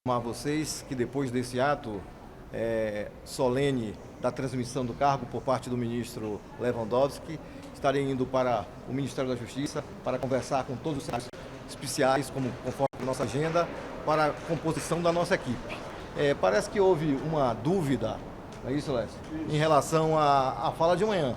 A vocês que depois desse ato solene da transmissão do cargo por parte do ministro Lewandowski, estarei indo para o Ministério da Justiça para conversar com todos os secretários especiais, conforme a nossa agenda, para a composição da nossa equipe. Parece que houve uma dúvida, não é isso, Lécio? Em relação à fala de manhã.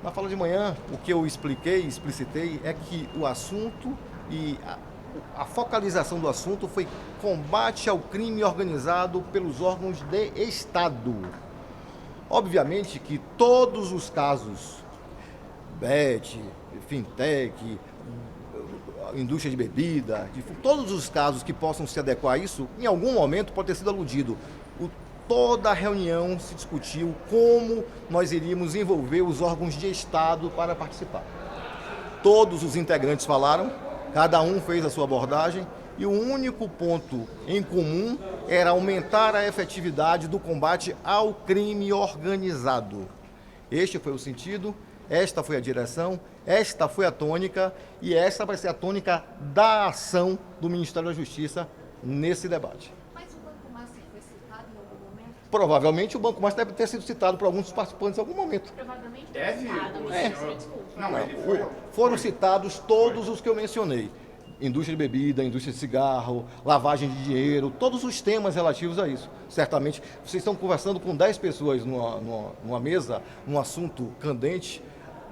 Na fala de manhã, o que eu explicitei é que o assunto e a focalização do assunto foi combate ao crime organizado pelos órgãos de Estado. Obviamente que todos os casos, Bet, Fintech, indústria de bebida, todos os casos que possam se adequar a isso, em algum momento pode ter sido aludido. Toda a reunião se discutiu como nós iríamos envolver os órgãos de Estado para participar. Todos os integrantes falaram, cada um fez a sua abordagem e o único ponto em comum era aumentar a efetividade do combate ao crime organizado. Este foi o sentido, esta foi a direção, esta foi a tônica e esta vai ser a tônica da ação do Ministério da Justiça nesse debate. Mas o Banco Master foi citado em algum momento? Provavelmente o Banco Master deve ter sido citado por alguns dos participantes em algum momento. Provavelmente Deve? Foram citados todos os que eu mencionei. Indústria de bebida, indústria de cigarro, lavagem de dinheiro, todos os temas relativos a isso. Certamente, vocês estão conversando com 10 pessoas numa mesa, num assunto candente,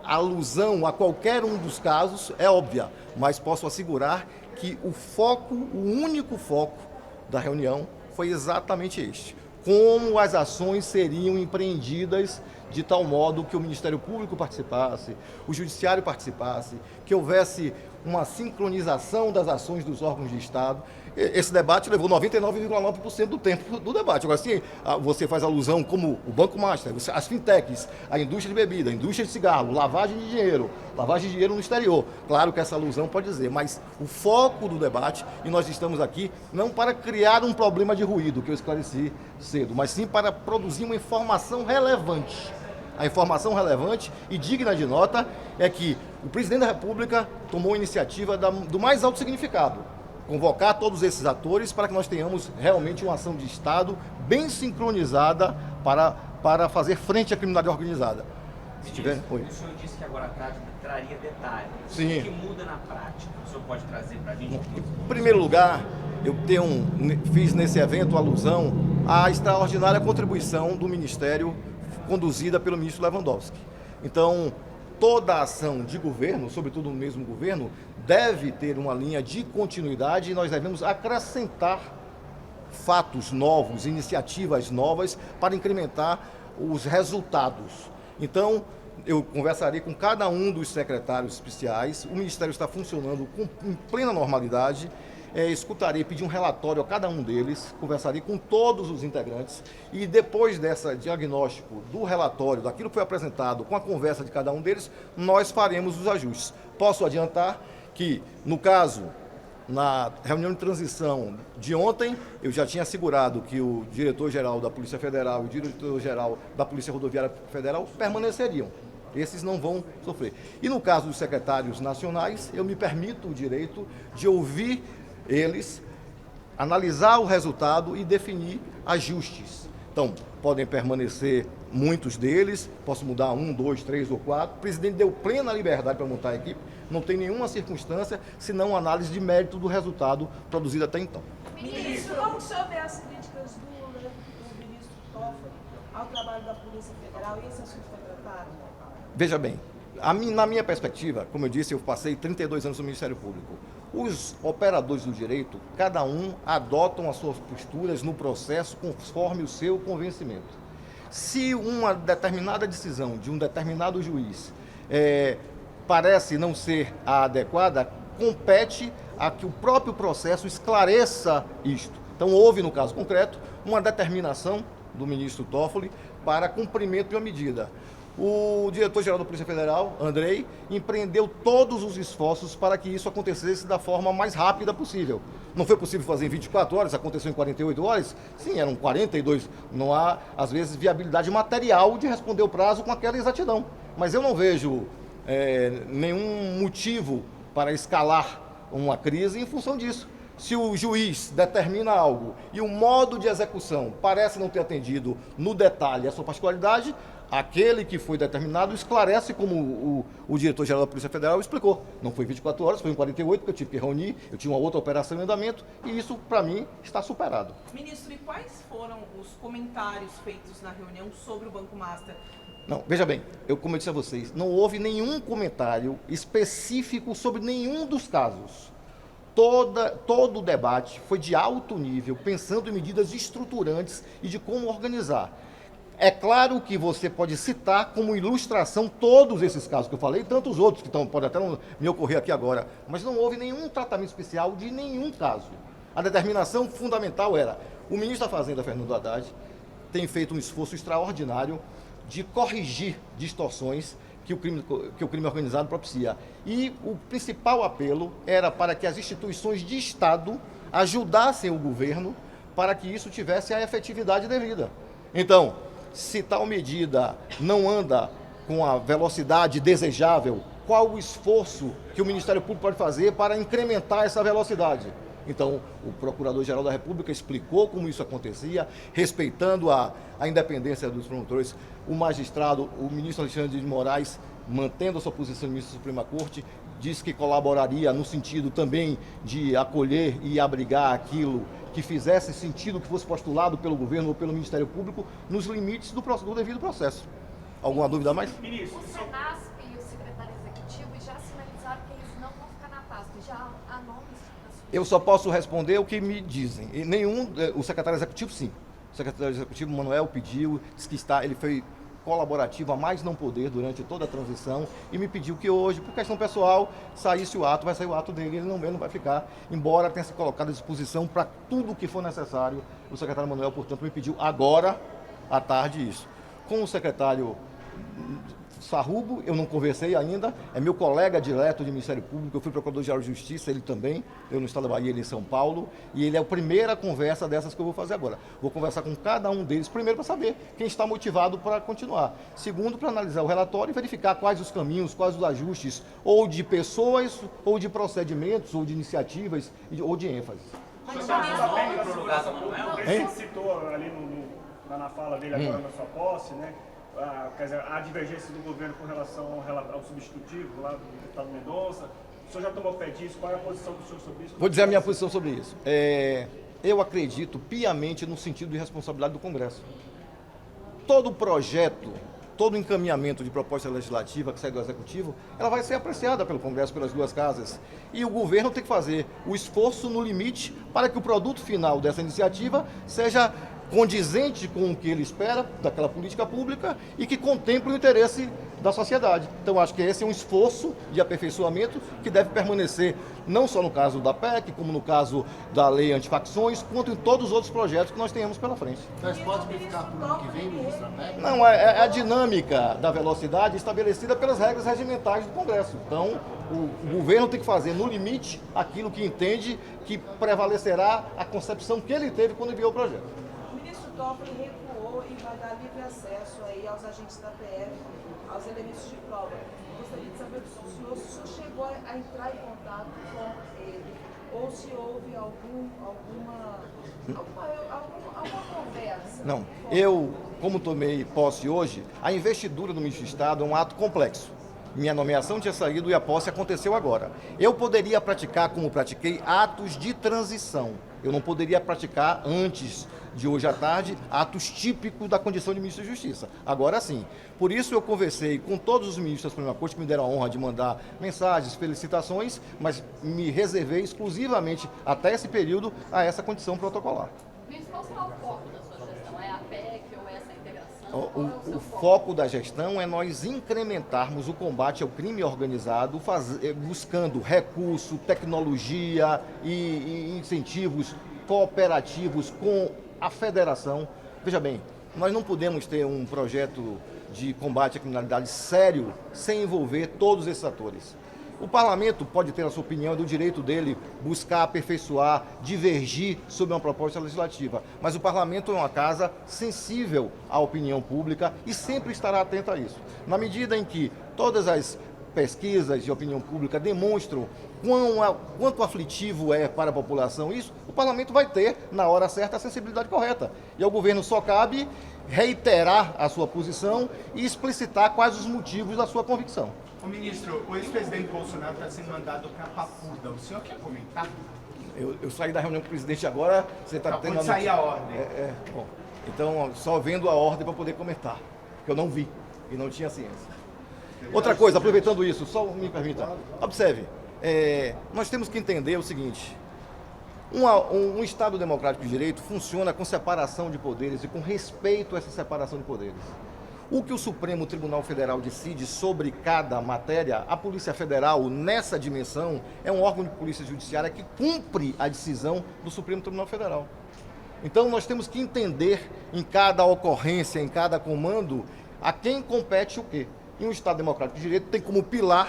a alusão a qualquer um dos casos é óbvia, mas posso assegurar que o único foco da reunião foi exatamente este. Como as ações seriam empreendidas de tal modo que o Ministério Público participasse, o Judiciário participasse, que houvesse uma sincronização das ações dos órgãos de Estado. Esse debate levou 99,9% do tempo do debate. Agora, sim, você faz alusão como o Banco Master, as fintechs, a indústria de bebida, a indústria de cigarro, lavagem de dinheiro no exterior. Claro que essa alusão pode dizer, mas o foco do debate, e nós estamos aqui não para criar um problema de ruído, que eu esclareci cedo, mas sim para produzir uma informação relevante. A informação relevante e digna de nota é que o presidente da República tomou a iniciativa do mais alto significado, convocar todos esses atores para que nós tenhamos realmente uma ação de Estado bem sincronizada para fazer frente à criminalidade organizada. O senhor disse que agora a prática traria detalhes. Sim. O que muda na prática? O senhor pode trazer para a gente? Em primeiro lugar, eu fiz nesse evento alusão à extraordinária contribuição do Ministério conduzida pelo ministro Lewandowski. Então, toda a ação de governo, sobretudo no mesmo governo, deve ter uma linha de continuidade e nós devemos acrescentar fatos novos, iniciativas novas para incrementar os resultados. Então, eu conversarei com cada um dos secretários especiais, o Ministério está funcionando em plena normalidade, escutarei, pedir um relatório a cada um deles, conversarei com todos os integrantes e depois desse diagnóstico do relatório, daquilo que foi apresentado, com a conversa de cada um deles, nós faremos os ajustes. Posso adiantar que, no caso, na reunião de transição de ontem, eu já tinha assegurado que o diretor-geral da Polícia Federal e o diretor-geral da Polícia Rodoviária Federal permaneceriam. Esses não vão sofrer. E no caso dos secretários nacionais, eu me permito o direito de ouvir eles, analisar o resultado e definir ajustes. Então, podem permanecer muitos deles, posso mudar 1, 2, 3 ou 4. O presidente deu plena liberdade para montar a equipe, não tem nenhuma circunstância, senão análise de mérito do resultado produzido até então. Ministro, como o senhor vê as críticas do ministro Toffoli ao trabalho da Polícia Federal e esse assunto foi tratado? Veja bem, na minha perspectiva, como eu disse, eu passei 32 anos no Ministério Público. Os operadores do direito, cada um adotam as suas posturas no processo conforme o seu convencimento. Se uma determinada decisão de um determinado juiz parece não ser a adequada, compete a que o próprio processo esclareça isto. Então, houve, no caso concreto, uma determinação do ministro Toffoli para cumprimento de uma medida. O diretor-geral da Polícia Federal, Andrei, empreendeu todos os esforços para que isso acontecesse da forma mais rápida possível. Não foi possível fazer em 24 horas, aconteceu em 48 horas? Sim, eram 42. Não há, às vezes, viabilidade material de responder o prazo com aquela exatidão. Mas eu não vejo nenhum motivo para escalar uma crise em função disso. Se o juiz determina algo e o modo de execução parece não ter atendido no detalhe a sua particularidade, aquele que foi determinado esclarece, como o diretor-geral da Polícia Federal explicou. Não foi 24 horas, foi em 48, porque eu tive que reunir, eu tinha uma outra operação em andamento, e isso, para mim, está superado. Ministro, e quais foram os comentários feitos na reunião sobre o Banco Master? Não, veja bem, como eu disse a vocês, não houve nenhum comentário específico sobre nenhum dos casos. Todo o debate foi de alto nível, pensando em medidas estruturantes e de como organizar. É claro que você pode citar como ilustração todos esses casos que eu falei, e tantos outros que podem até não me ocorrer aqui agora, mas não houve nenhum tratamento especial de nenhum caso. A determinação fundamental era, o ministro da Fazenda, Fernando Haddad, tem feito um esforço extraordinário de corrigir distorções que o crime organizado propicia. E o principal apelo era para que as instituições de Estado ajudassem o governo para que isso tivesse a efetividade devida. Então, se tal medida não anda com a velocidade desejável, qual o esforço que o Ministério Público pode fazer para incrementar essa velocidade? Então, o Procurador-Geral da República explicou como isso acontecia, respeitando a independência dos promotores. O magistrado, o ministro Alexandre de Moraes, mantendo a sua posição de ministro da Suprema Corte, disse que colaboraria no sentido também de acolher e abrigar aquilo que fizesse sentido, que fosse postulado pelo governo ou pelo Ministério Público, nos limites do devido processo. Alguma dúvida a mais? O Senasp e o secretário executivo já sinalizaram que eles não vão ficar na pasta. Já há nomes? Eu só posso responder o que me dizem. E o secretário executivo, sim. O secretário executivo, Manuel, pediu, disse que ele foi colaborativo a mais não poder durante toda a transição e me pediu que hoje, por questão pessoal, saísse o ato, vai sair o ato dele, ele não vai ficar, embora tenha se colocado à disposição para tudo o que for necessário. O secretário Manuel, portanto, me pediu agora, à tarde, isso. Com o secretário Sarrubo, eu não conversei ainda, é meu colega direto de Ministério Público, eu fui Procurador-Geral de Justiça, ele também, eu no estado da Bahia, ele em São Paulo, e ele é a primeira conversa dessas que eu vou fazer agora. Vou conversar com cada um deles, primeiro para saber quem está motivado para continuar, segundo para analisar o relatório e verificar quais os caminhos, quais os ajustes, ou de pessoas, ou de procedimentos, ou de iniciativas, ou de ênfase. Mas nome para o lugar do Manuel? O presidente citou ali na fala dele agora na sua posse, né? Quer dizer, a divergência do governo com relação ao substitutivo lá do deputado Mendonça. O senhor já tomou pé disso? Qual é a posição do senhor sobre isso? Vou dizer a minha posição sobre isso. Eu acredito piamente no sentido de responsabilidade do Congresso. Todo projeto, todo encaminhamento de proposta legislativa que sai do Executivo, ela vai ser apreciada pelo Congresso, pelas duas casas. E o governo tem que fazer o esforço no limite para que o produto final dessa iniciativa seja condizente com o que ele espera daquela política pública e que contemple o interesse da sociedade. Então, acho que esse é um esforço de aperfeiçoamento que deve permanecer não só no caso da PEC, como no caso da lei antifacções, quanto em todos os outros projetos que nós tenhos pela frente. Mas pode verificar para o ano que vem, ministro, né? Não, é a dinâmica da velocidade estabelecida pelas regras regimentais do Congresso. Então, o governo tem que fazer, no limite, aquilo que entende que prevalecerá a concepção que ele teve quando enviou o projeto. Toffoli recuou e vai dar livre acesso aí aos agentes da PF, aos elementos de prova. Gostaria de saber se o senhor chegou a entrar em contato com ele, ou se houve alguma conversa. Não, eu, como tomei posse hoje, a investidura do ministro de Estado é um ato complexo. Minha nomeação tinha saído e a posse aconteceu agora. Eu poderia praticar, como pratiquei, atos de transição. Eu não poderia praticar, antes de hoje à tarde, atos típicos da condição de ministro da Justiça. Agora sim. Por isso eu conversei com todos os ministros da Suprema Corte que me deram a honra de mandar mensagens, felicitações, mas me reservei exclusivamente, até esse período, a essa condição protocolar. Ministro, qual será o foco da sua gestão? É a PEC ou essa integração? O foco da gestão é nós incrementarmos o combate ao crime organizado, buscando recurso, tecnologia e incentivos cooperativos com a federação. Veja bem, nós não podemos ter um projeto de combate à criminalidade sério sem envolver todos esses atores. O parlamento pode ter a sua opinião, é do direito dele buscar aperfeiçoar, divergir sobre uma proposta legislativa, mas o parlamento é uma casa sensível à opinião pública e sempre estará atento a isso. Na medida em que todas as pesquisas de opinião pública demonstram quanto aflitivo é para a população isso, o parlamento vai ter, na hora certa, a sensibilidade correta. E ao governo só cabe reiterar a sua posição e explicitar quais os motivos da sua convicção. Ô ministro, o ex-presidente Bolsonaro está sendo mandado para Papuda. O senhor quer comentar? Eu saí da reunião com o presidente agora, você está tendo... Pode sair a ordem. Bom, então, só vendo a ordem para poder comentar, que eu não vi e não tinha ciência. Outra coisa, aproveitando isso, só me permita, observe, nós temos que entender o seguinte, um Estado democrático de direito funciona com separação de poderes e com respeito a essa separação de poderes. O que o Supremo Tribunal Federal decide sobre cada matéria, a Polícia Federal, nessa dimensão, é um órgão de polícia judiciária que cumpre a decisão do Supremo Tribunal Federal. Então, nós temos que entender em cada ocorrência, em cada comando, a quem compete o quê. E um Estado democrático de direito tem como pilar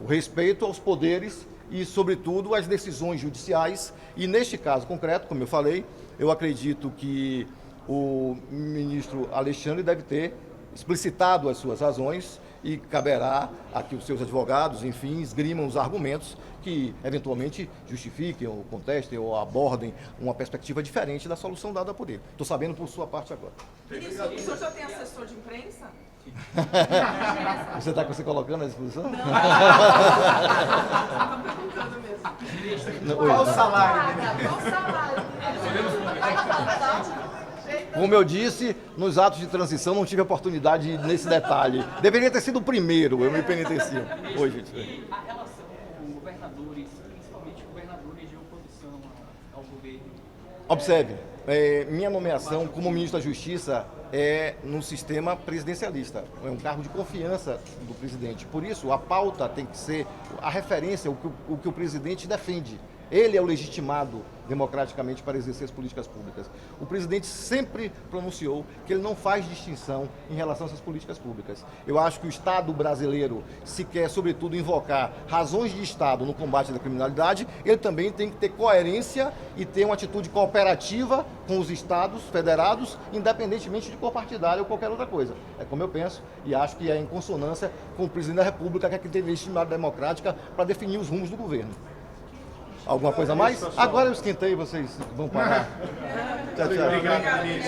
o respeito aos poderes e, sobretudo, às decisões judiciais. E, neste caso concreto, como eu falei, eu acredito que o ministro Alexandre deve ter explicitado as suas razões e caberá a que os seus advogados, enfim, esgrimam os argumentos que, eventualmente, justifiquem ou contestem ou abordem uma perspectiva diferente da solução dada por ele. Estou sabendo por sua parte agora. Ministro, o senhor já tem assessor de imprensa? Você está se colocando à disposição? Não. Estou perguntando mesmo. Qual o salário? Qual o salário? Como eu disse, nos atos de transição não tive oportunidade nesse detalhe. Deveria ter sido o primeiro, eu me penitencio. Oi, gente. E a relação com governadores, principalmente governadores de oposição ao governo? Observe, minha nomeação como ministro da Justiça é no sistema presidencialista. É um cargo de confiança do presidente. Por isso, a pauta tem que ser a referência, o que o presidente defende. Ele é o legitimado democraticamente para exercer as políticas públicas. O presidente sempre pronunciou que ele não faz distinção em relação a essas políticas públicas. Eu acho que o Estado brasileiro, se quer, sobretudo, invocar razões de Estado no combate da criminalidade, ele também tem que ter coerência e ter uma atitude cooperativa com os Estados federados, independentemente de cor partidária ou qualquer outra coisa. É como eu penso e acho que é em consonância com o presidente da República, que é quem tem legitimidade democrática para definir os rumos do governo. Alguma coisa a mais? Agora eu esquentei, vocês vão parar. Tchau, tchau. Obrigado, ministro.